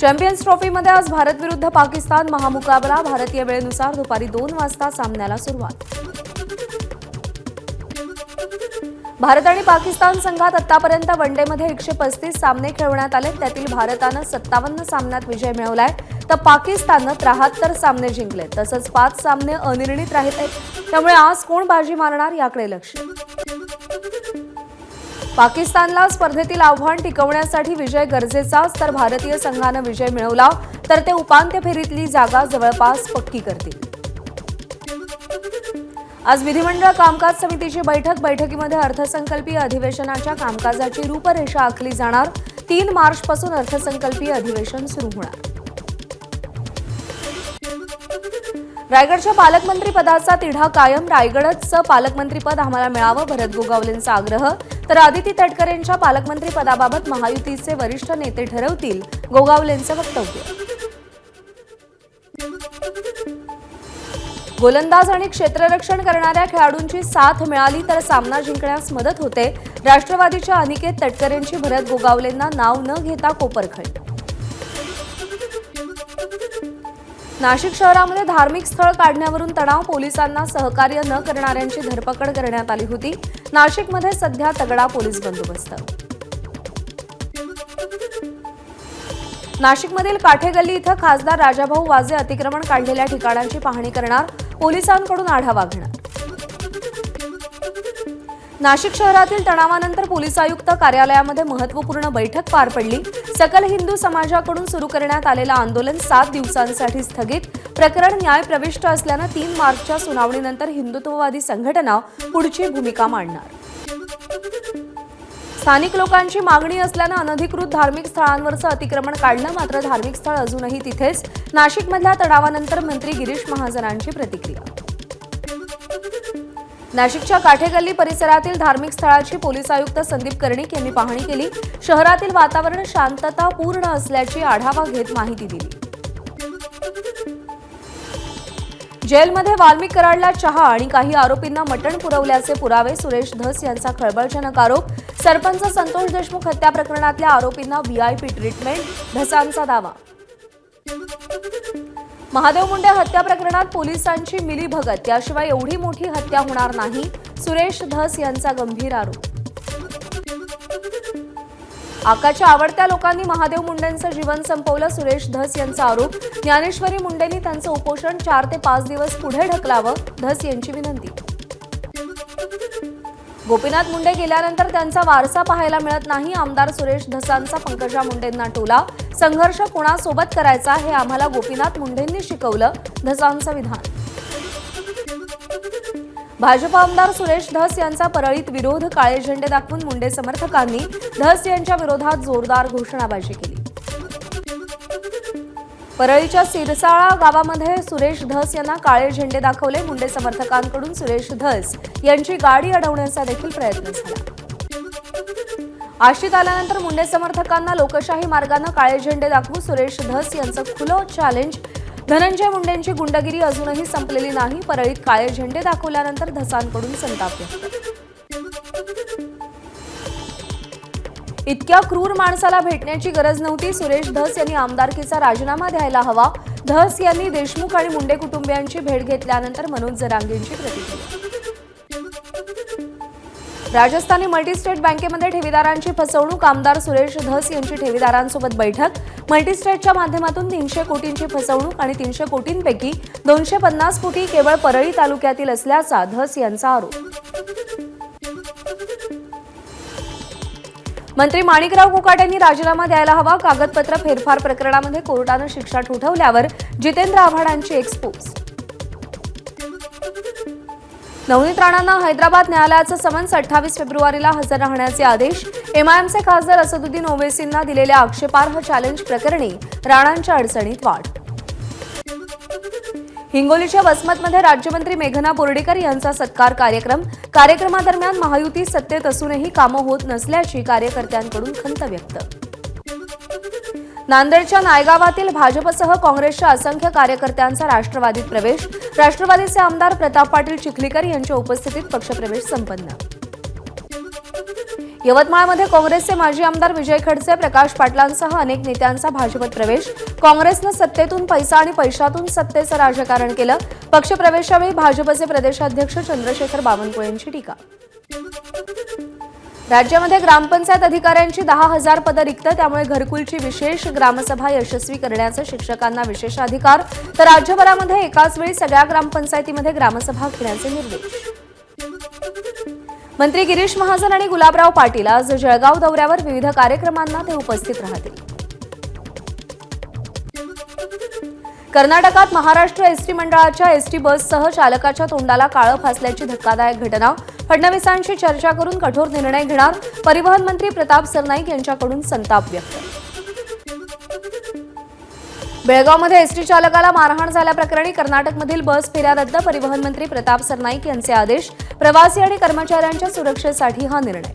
Champions ट्रॉफीमध्ये आज भारत विरुद्ध पाकिस्तान महामुकाबला. भारतीय वेळेनुसार दुपारी 2 वाजता सामन्याला सुरुवात. भारत आणि पाकिस्तान संघात आतापर्यंत वनडेमध्ये 135 सामने खेळवण्यात आले. त्यातील भारतानं 57 सामन्यात विजय मिळवलाय तर पाकिस्ताननं 73 सामने जिंकले. तसंच 5 सामने अनिर्णित राहिले. त्यामुळे आज कोण बाजी मारणार याकडे लक्ष. पाकिस्तानला स्पर्धेतील आव्हान टिकवण्यासाठी विजय गरजेचाच. तर भारतीय संघानं विजय मिळवला तर ते उपांत्य फेरीतली जागा जवळपास पक्की करतील. आज विधिमंडळ कामकाज समितीची बैठकीमध्ये अर्थसंकल्पीय अधिवेशनाच्या कामकाजाची रूपरेषा आखली जाणार. 3 मार्चपासून अर्थसंकल्पीय अधिवेशन सुरू होणार. रायगडच्या पालकमंत्री पदाचा तिढा कायम. रायगडचं पालकमंत्रीपद आम्हाला मिळावं, भरत गोगावलेंचा आग्रह. तर आदिती तटकरेंच्या पालकमंत्री पदाबाबत महायुतीचे वरिष्ठ नेते ठरवतील, गोगावलेंचं वक्तव्य. गोलंदाज आणि क्षेत्ररक्षण करणाऱ्या खेळाडूंची साथ मिळाली तर सामना जिंकण्यास मदत होते. राष्ट्रवादीच्या अनिकेत तटकरेंची भरत गोगावलेंना नाव न घेता कोपरखंड. नाशिक शहरामध्ये धार्मिक स्थळ काढण्यावरून तणाव. पोलिसांना सहकार्य न करणाऱ्यांची धरपकड करण्यात आली होती. नाशिकमध्ये सध्या तगडा पोलीस बंदोबस्त. नाशिकमधील काठेगल्ली इथं खासदार राजाभाऊ वाजे अतिक्रमण काढलेल्या ठिकाणांची पाहणी करणार. पोलिसांकडून आढावा घेणार. नाशिक शहरातील तणावानंतर पोलीस आयुक्त कार्यालयामध्ये महत्त्वपूर्ण बैठक पार पडली. सकल हिंदू समाजाकडून सुरू करण्यात आलेलं आंदोलन 7 दिवसांसाठी स्थगित. प्रकरण न्यायप्रविष्ट असल्यानं 3 मार्चच्या सुनावणीनंतर हिंदुत्ववादी संघटना पुढची भूमिका मांडणार. स्थानिक लोकांची मागणी असल्यानं अनधिकृत धार्मिक स्थळांवरचं अतिक्रमण काढलं. मात्र धार्मिक स्थळ अजूनही तिथेच. नाशिकमधल्या तणावानंतर मंत्री गिरीश महाजनांची प्रतिक्रिया. नाशिकच्या काठेगल्ली परिसरातील धार्मिक स्थळाची पोलीस आयुक्त संदीप कर्णिक यांनी पाहणी केली. शहरातील वातावरण शांततापूर्ण असल्याची आढावा घेत माहिती दिली. जेलमध्ये वाल्मिक कराडला चहा आणि काही आरोपींना मटण पुरवल्याचे पुरावे. सुरेश धस यांचा खळबळजनक आरोप. सरपंच संतोष देशमुख हत्या प्रकरणातल्या आरोपींना व्हीआयपी ट्रीटमेंट, धसांचा दावा. महादेव मुंडे हत्या प्रकरणात पोलिसांची मिलीभगत. त्याशिवाय एवढी मोठी हत्या होणार नाही, सुरेश धस यांचा गंभीर आरोप. आकाच्या आवडत्या लोकांनी महादेव मुंडेंचं जीवन संपवलं. सुरेश धस यांचा आरोप. ज्ञानेश्वरी मुंडेंनी त्यांचं उपोषण 4 ते 5 दिवस पुढे ढकलावं, धस यांची विनंती. गोपीनाथ मुंडे गेल्यानंतर त्यांचा वारसा पाहायला मिळत नाही. आमदार सुरेश धसांचा पंकजा मुंडेंना टोला. संघर्ष कोणासोबत करायचा हे आम्हाला गोपीनाथ मुंडेंनी शिकवलं, धसांचं विधान. भाजप आमदार सुरेश धस यांचा परळीत विरोध. काळे झेंडे दाखवून मुंडे समर्थकांनी धस यांच्या विरोधात जोरदार घोषणाबाजी केली. परळीच्या सिरसाळा गावामध्ये सुरेश धस यांना काळे झेंडे दाखवले. मुंडे समर्थकांकडून सुरेश धस यांची गाडी अडवण्याचा देखील प्रयत्न झाला. आष्टीत आल्यानंतर मुंडे समर्थकांना लोकशाही मार्गाने काळे झेंडे दाखवू सुरेश धस यांचं खुलं चॅलेंज. धनंजय मुंडेंची गुंडगिरी अजूनही संपलेली नाही. परळीत काळे झेंडे दाखवल्यानंतर धसांकडून संताप व्यक्त. इतक्या क्रूर माणसाला भेटण्याची गरज नव्हती. सुरेश धस यांनी आमदारकीचा राजीनामा द्यायला हवा. धस यांनी देशमुख आणि मुंडे कुटुंबियांची भेट घेतल्यानंतर मनोज जरांगेंची प्रतिक्रिया. राजस्थानी मल्टीस्टेट बँकेमध्ये ठेवीदारांची फसवणूक. आमदार सुरेश धस यांची ठेवीदारांसोबत बैठक. मल्टीस्टेटच्या माध्यमातून 300 कोटींची फसवणूक आणि 300 कोटींपैकी 250 कोटी केवळ परळी तालुक्यातील असल्याचा धस यांचा आरोप. मंत्री माणिकराव कोकाटे यांनी राजीनामा द्यायला हवा. कागदपत्र फेरफार प्रकरणामध्ये कोर्टानं शिक्षा ठोठावल्यावर जितेंद्र आव्हाडांची एक्सपोज. नवनीत राणांना हैदराबाद न्यायालयाचं समन्स. 28 फेब्रुवारीला हजर राहण्याचे आदेश. एमआयएमचे खासदार असदुद्दीन ओवेसींना दिलेल्या आक्षेपार्ह चॅलेंज प्रकरणी राणांच्या अडचणीत वाढ. हिंगोलीच्या वसमतमध्ये राज्यमंत्री मेघना बोर्डीकर यांचा सत्कार कार्यक्रम. कार्यक्रमादरम्यान महायुती सत्तेत असूनही कामं होत नसल्याची कार्यकर्त्यांकडून खंत व्यक्त. नांदेडच्या नायगावातील भाजपसह काँग्रेसच्या असंख्य कार्यकर्त्यांचा राष्ट्रवादीत प्रवेश. राष्ट्रवादीचे आमदार प्रताप पाटील चिखलीकर यांच्या उपस्थितीत पक्षप्रवेश संपन्न. यवतमाळमध्ये काँग्रेसचे माजी आमदार विजय खडसे, प्रकाश पाटलांसह अनेक नेत्यांचा भाजपत प्रवेश. काँग्रेसनं सत्तेतून पैसा आणि पैशातून सत्तेचं राजकारण केलं. पक्षप्रवेशावेळी भाजपचे प्रदेशाध्यक्ष चंद्रशेखर बावनकुळेंची टीका. राज्यामध्ये ग्रामपंचायत अधिकाऱ्यांची 10,000 पदं रिक्त, त्यामुळे घरकुलची विशेष ग्रामसभा यशस्वी करण्याचे शिक्षकांना विशेष अधिकार. तर राज्यभरामध्ये एकाच वेळी सगळ्या ग्रामपंचायतीमध्ये ग्रामसभा घेण्याचे निर्देश. मंत्री गिरीश महाजन आणि गुलाबराव पाटील आज जळगाव दौऱ्यावर. विविध कार्यक्रमांना ते उपस्थित राहतील. कर्नाटकात महाराष्ट्र एसटी मंडळाच्या एसटी बससह चालकाच्या तोंडाला काळं फासल्याची धक्कादायक घटना. फडणवीसांशी चर्चा करून कठोर निर्णय घेणार. परिवहन मंत्री प्रताप सरनाईक यांच्याकडून संताप व्यक्त. बेळगावमध्ये एसटी चालकाला मारहाण झाल्याप्रकरणी कर्नाटकमधील बस फेऱ्या रद्द. परिवहन मंत्री प्रताप सरनाईक यांचे आदेश. प्रवासी आणि कर्मचाऱ्यांच्या सुरक्षेसाठी हा निर्णय.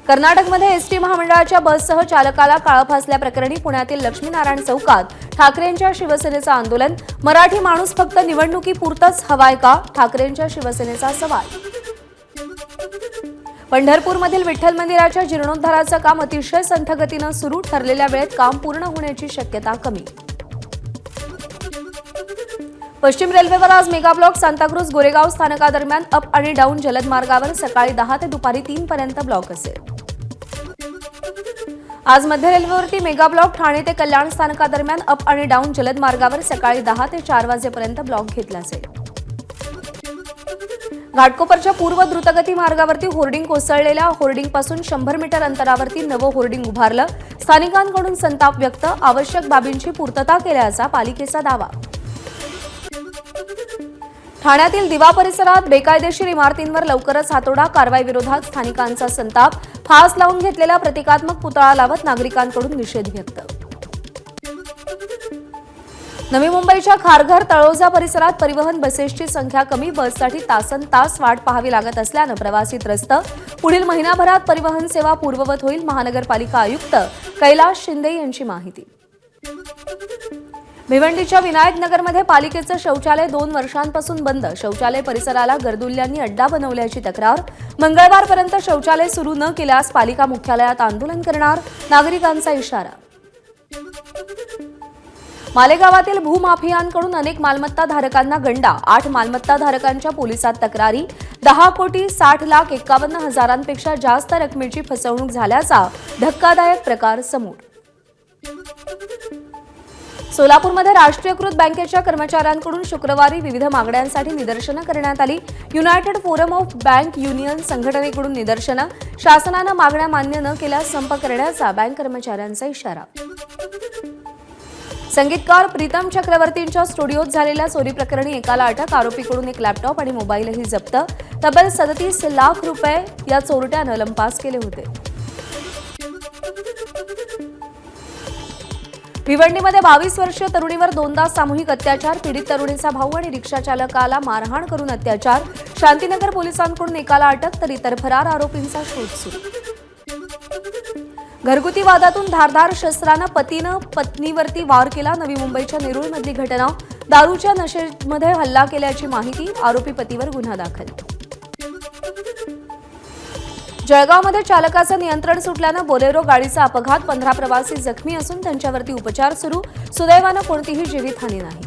कर्नाटकमध्ये एसटी महामंडळाच्या बससह चालकाला काळं फासल्याप्रकरणी पुण्यातील लक्ष्मीनारायण चौकात ठाकरेंच्या शिवसेनेचं आंदोलन. मराठी माणूस फक्त निवडणुकीपुरताच हवाय का? ठाकरेंच्या शिवसेनेचा सवाल. पंढरपूरमधील विठ्ठल मंदिराच्या जीर्णोद्धाराचं काम अतिशय संथ गतीनं सुरू. ठरलेल्या वेळेत काम पूर्ण होण्याची शक्यता कमी. पश्चिम रेल्वेवर आज मेगा ब्लॉक. सांताक्रूज गोरेगाव स्थानकादरम्यान अप आणि डाऊन जलद मार्गावर सकाळी 10 ते दुपारी 3 पर्यंत ब्लॉक असेल. आज मध्य रेल्वेवरती मेगा ब्लॉक. ठाणे ते कल्याण स्थानकादरम्यान अप आणि डाऊन जलद मार्गावर सकाळी 10 ते 4 वाजेपर्यंत ब्लॉक घेतला जाईल. घाटकोपरच्या पूर्व द्रुतगती मार्गावरती होर्डिंग कोसळलेल्या होर्डिंगपासून 100 मीटर अंतरावरती नवं होर्डिंग उभारलं. स्थानिकांकडून संताप व्यक्त. आवश्यक बाबींची पूर्तता केल्याचा पालिकेचा दावा. ठाण्यातील दिवा परिसरात बेकायदेशीर इमारतींवर लवकरच हातोडा. कारवाई विरोधात स्थानिकांचा संताप. फास लावून घेतलेला प्रतिकात्मक पुतळा लावत नागरिकांकडून निषेध व्यक्त. नवी मुंबईच्या खारघर तळोजा परिसरात परिवहन बसेसची संख्या कमी. बससाठी तासनतास वाट पाहावी लागत असल्यानं प्रवासी त्रस्त. पुढील महिनाभरात परिवहन सेवा पूर्ववत होईल. महानगरपालिका आयुक्त कैलास शिंदे यांची माहिती. भिवंडीच्या विनायक नगरमध्ये पालिकेचं शौचालय 2 वर्षांपासून बंद. शौचालय परिसराला गर्दुल्ल्यांनी अड्डा बनवल्याची तक्रार. मंगळवारपर्यंत शौचालय सुरू न केल्यास पालिका मुख्यालयात आंदोलन करणार. नागरिकांचा इशारा. मालेगावातील भूमाफियांकडून अनेक मालमत्ताधारकांना गंडा. 8 मालमत्ताधारकांच्या पोलिसात तक्रारी. 10,60,51,000पेक्षा जास्त रकमेची फसवणूक झाल्याचा धक्कादायक प्रकार समोर. सोलापूरमध्ये राष्ट्रीयकृत बँकेच्या कर्मचाऱ्यांकडून शुक्रवारी विविध मागण्यांसाठी निदर्शनं करण्यात आली. United forum of bank union संघटनेकडून निदर्शनं. शासनानं मागण्या मान्य न केल्यास संप करण्याचा बँक कर्मचाऱ्यांचा इशारा. संगीतकार प्रीतम चक्रवर्तींच्या स्टुडिओत झालेल्या चोरी प्रकरणी एकाला अटक. आरोपीकडून एक लॅपटॉप आणि मोबाईलही जप्त. तब्बल 37 लाख रुपये या चोरट्यानं लंपास केले होते. भिवंडीमध्ये 22 वर्षीय तरुणीवर 2दा सामूहिक अत्याचार. पीडित तरुणीचा भाऊ आणि रिक्षाचालकाला मारहाण करून अत्याचार. शांतीनगर पोलिसांकडून एकाला अटक, तर इतर फरार आरोपींचा शोध सुरू. घरगुती वादातून धारदार शस्त्रानं पतीनं पत्नीवरती वार केला. नवी मुंबईच्या नेरूळमधली घटना. दारूच्या नशेमध्ये हल्ला केल्याची माहिती. आरोपी पतीवर गुन्हा दाखल. जळगावमध्ये चालकाचं नियंत्रण सुटल्यानं बोलेरो गाडीचा अपघात. 15 प्रवासी जखमी असून त्यांच्यावरती उपचार सुरू. सुदैवानं कोणतीही जीवितहानी नाही.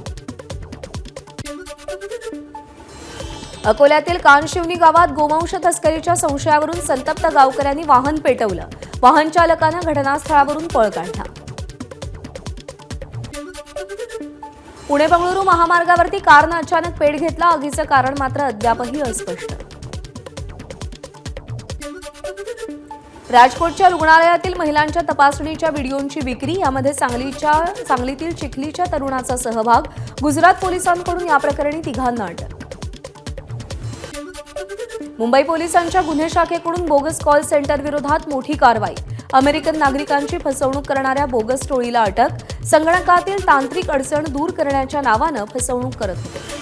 अकोल्यातील कानशिवनी गावात गोवंश तस्करीच्या संशयावरून संतप्त गावकऱ्यांनी वाहन पेटवलं. वाहन चालकानं घटनास्थळावरून पळ काढला. पुणे बंगळुरू महामार्गावरती कारनं अचानक पेट घेतला. आगीचं कारण मात्र अद्यापही अस्पष्ट. राजकोटच्या रुग्णालयातील महिलांच्या तपासणीच्या व्हिडिओंची विक्री. यामध्ये सांगलीतील चिखलीच्या तरुणाचा सहभाग. गुजरात पोलिसांकडून या प्रकरणी 3घांना अटक. मुंबई पोलिसांच्या गुन्हे शाखेकडून बोगस कॉल सेंटर विरोधात मोठी कारवाई. अमेरिकन नागरिकांची फसवणूक करणाऱ्या बोगस टोळीला अटक. संगणकातील तांत्रिक अडचण दूर करण्याच्या नावानं फसवणूक करत होते.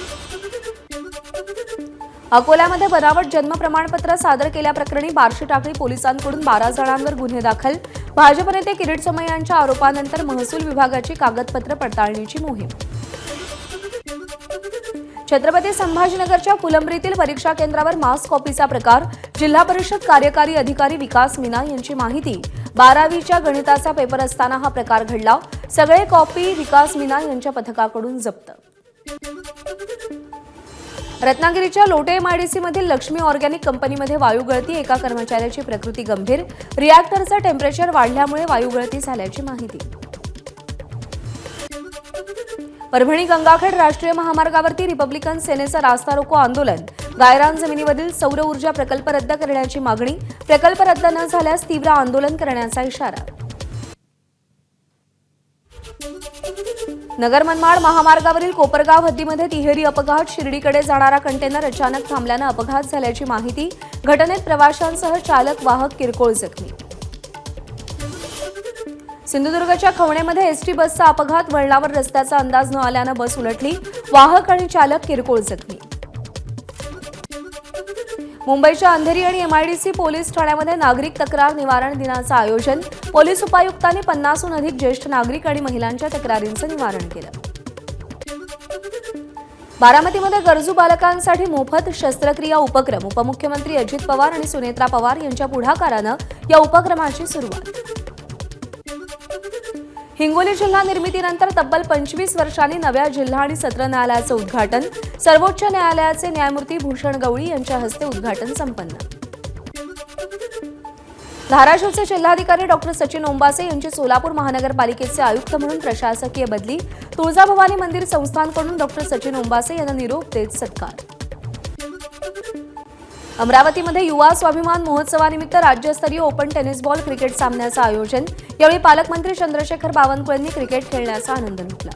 अकोल्यामध्ये बनावट जन्म प्रमाणपत्र सादर केल्याप्रकरणी बार्शी टाकळी पोलिसांकडून 12 जणांवर गुन्हे दाखल. भाजप नेते किरीट सोमय्या यांच्या आरोपानंतर महसूल विभागाची कागदपत्र पडताळणीची मोहीम. छत्रपती संभाजीनगरच्या फुलंब्रीतील परीक्षा केंद्रावर मास्क कॉपीचा प्रकार. जिल्हा परिषद कार्यकारी अधिकारी विकास मीना यांची माहिती 12वीच्या गणिताचा पेपर असताना हा प्रकार घडला। सगळे कॉपी विकास मीना यांच्या पथकाकडून जप्त। रत्नागिरीच्या लोटे एमआयडीसी मधील लक्ष्मी ऑर्गॅनिक कंपनीमध्ये वायू गळती, एका कर्मचाऱ्याची प्रकृती गंभीर, रिअॅक्टरचं टेम्परेचर वाढल्यामुळे वायू गळती झाल्याची माहिती। परभणी गंगाखेड राष्ट्रीय महामार्गावरती रिपब्लिकन सेनेचं रास्ता रोको आंदोलन, गायरान जमिनीवरील सौर ऊर्जा प्रकल्प रद्द करण्याची मागणी, प्रकल्प रद्द न झाल्यास तीव्र आंदोलन करण्याचा इशारा। नगर मनमाड महामार्गावरील कोपरगाव हद्दीमध्ये तिहेरी अपघात, शिर्डीकडे जाणारा कंटेनर अचानक थांबल्यानं अपघात झाल्याची माहिती, घटनेत प्रवाशांसह चालक वाहक किरकोळ जखमी। सिंधुदुर्गच्या खवणेमध्ये एसटी बसचा अपघात, वळणावर रस्त्याचा अंदाज न आल्यानं बस उलटली, वाहक आणि चालक किरकोळ जखमी। मुंबईच्या अंधेरी आणि एमआयडीसी पोलीस ठाण्यामध्ये नागरिक तक्रार निवारण दिनाचं आयोजन, पोलीस उपायुक्तांनी 50हून अधिक ज्येष्ठ नागरिक आणि महिलांच्या तक्रारींचं निवारण केलं। बारामतीमध्ये गरजू बालकांसाठी मोफत शस्त्रक्रिया उपक्रम, उपमुख्यमंत्री अजित पवार आणि सुनेत्रा पवार यांच्या पुढाकारानं या उपक्रमाची सुरुवात। हिंगोली जिल्हा निर्मितीनंतर तब्बल 25 वर्षांनी नव्या जिल्हा आणि सत्र न्यायालयाचं उद्घाटन, सर्वोच्च न्यायालयाचे न्यायमूर्ती भूषण गवळी यांच्या हस्ते उद्घाटन संपन्न। धाराशिवचे जिल्हाधिकारी डॉ. सचिन ओंबासे यांची सोलापूर महानगरपालिकेचे आयुक्त म्हणून प्रशासकीय बदली, तुळजाभवानी मंदिर संस्थानकडून डॉ. सचिन ओंबासे यांना निरोप देत सत्कार। अमरावतीमध्ये युवा स्वाभिमान महोत्सवानिमित्त राज्यस्तरीय ओपन टेनिस बॉल क्रिकेट सामन्याचं आयोजन, यावेळी पालकमंत्री चंद्रशेखर बावनकुळेंनी क्रिकेट खेळण्याचा आनंद लुटला।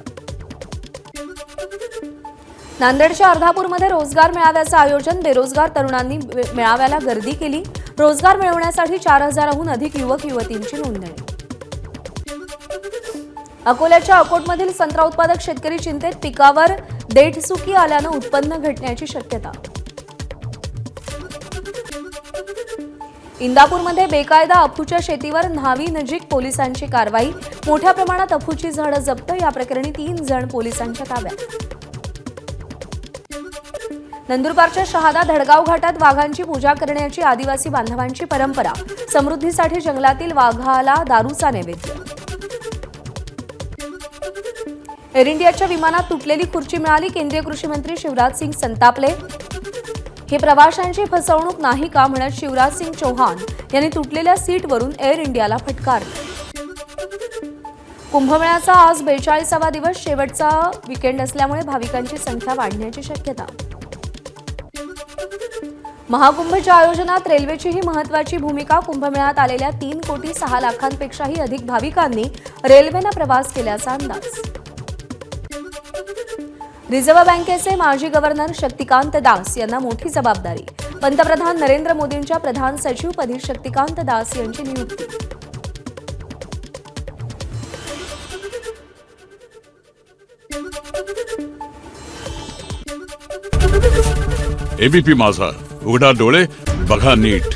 नांदेडच्या अर्धापूरमध्ये रोजगार मेळाव्याचं आयोजन, बेरोजगार तरुणांनी मेळाव्याला गर्दी केली, रोजगार मिळवण्यासाठी 4000हून अधिक युवक युवतींची नोंदणी। अकोल्याच्या अकोटमधील संत्रा उत्पादक शेतकरी चिंतेत, पिकावर देठचुकी आल्यानं उत्पन्न घटण्याची शक्यता। इंदापूरमध्ये बेकायदा अफूच्या शेतीवर न्हावी नजीक पोलिसांची कारवाई, मोठ्या प्रमाणात अफूची झाडं जप्त, या प्रकरणी 3 जण पोलिसांच्या ताब्यात। नंदुरबारच्या शहादा धडगाव घाटात वाघांची पूजा करण्याची आदिवासी बांधवांची परंपरा, समृद्धीसाठी जंगलातील वाघाला दारूचा नैवेद्य। एअर इंडियाच्या विमानात तुटलेली खुर्ची मिळाली, केंद्रीय कृषी मंत्री शिवराज सिंग संतापले, हे प्रवाशांची फसवणूक नाही का म्हणत शिवराज सिंग चौहान यांनी तुटलेल्या सीटवरून एअर इंडियाला फटकारले। कुंभमेळ्याचा आज 42वा दिवस, शेवटचा वीकेंड असल्यामुळे भाविकांची संख्या वाढण्याची शक्यता। महाकुंभच्या आयोजनात रेल्वेचीही महत्त्वाची भूमिका, कुंभमेळ्यात आलेल्या 3,06,00,000पेक्षाही अधिक भाविकांनी रेल्वेनं प्रवास केल्याचा अंदाज। रिझर्व्ह बँकेचे माजी गव्हर्नर शक्तिकांत दास यांना मोठी जबाबदारी, पंतप्रधान नरेंद्र मोदींच्या प्रधान सचिवपदी शक्तिकांत दास यांची नियुक्ती। एबीपी माझा, उघडा डोळे बघा नीट।